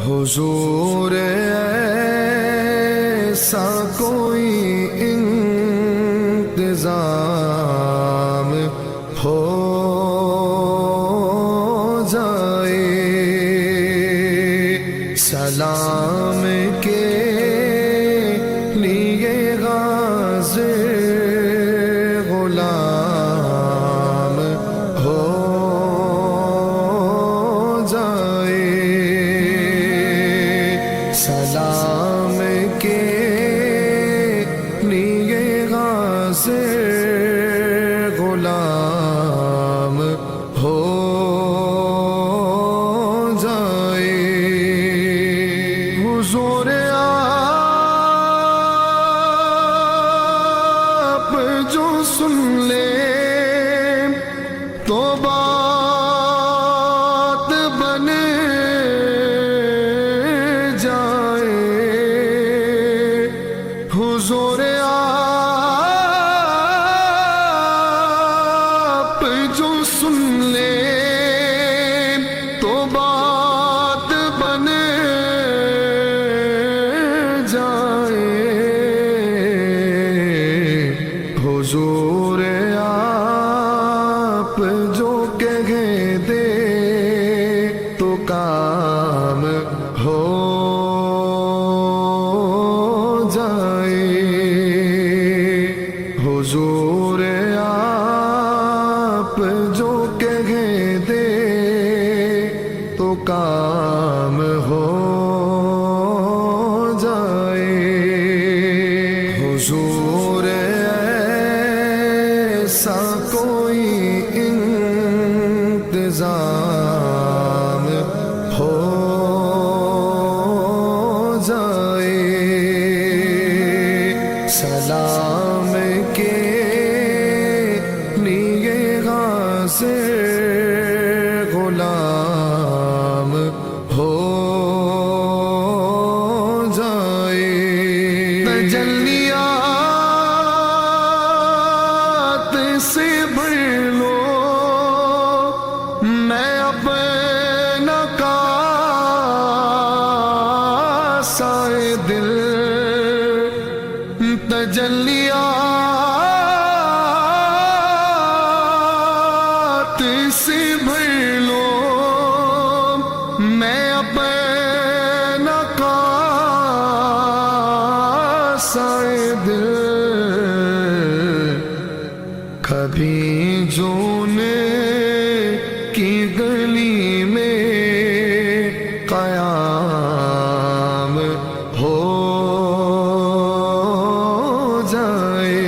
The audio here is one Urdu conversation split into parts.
حضور ایسا کوئی انتظام ہو جائے، سلام کے لیے غازی غلام ہو جائے، سلام کے لیے غازی غلام ہو جائے۔ حضور آپ جو سن لے تو بات بن جائے، حضور آپ جو سن لے تو بات بن جائے، حضور آپ جو کہہ دے تو کام ہو جائے، حضور آپ جو کہہ دے تو کام ہو جائے، حضور ایسا کوئی انتظام ہو جائے، سلام کے لیے غازی غلام ہو جائے، تجلیات سے بھر لو میں اپنا کاسہ دل، تجلیات سے بھر لو میں اپنا کاسہ دل، کبھی جونے کی گلی میں قیام ہو جائے،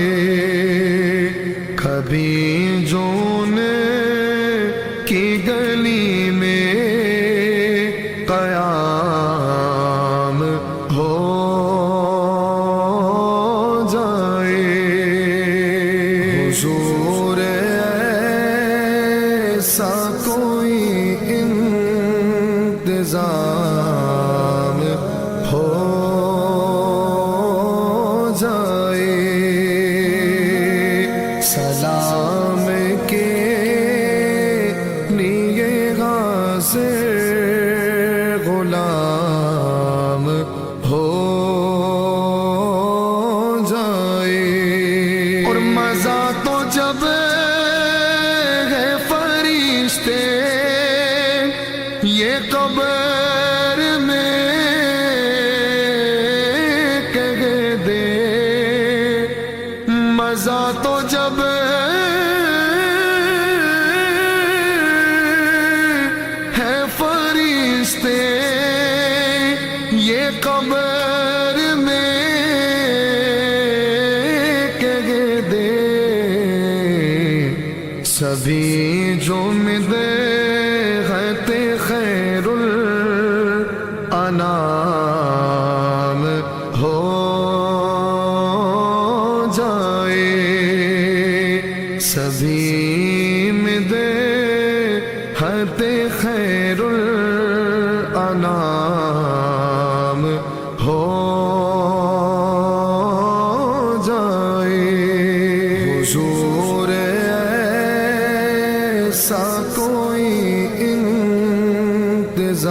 کبھی جونے کی گلی میں قیام ہو جائے، حضور ایسا کوئی انتظام ہو جائے، سلام کے لیے غازی غلام ہو جائے، اور مزہ تو جب ہے فرشتے یہ قبر میں کہہ دے، مزہ تو جب ہے فرشتے یہ قبر میں کہہ دے، سبھی جو مدے غیتے خیر الانام ہو جائے، سبھی مدے غیتے خیر الانام ہو جائے، حضور ایسا کوئی انتظام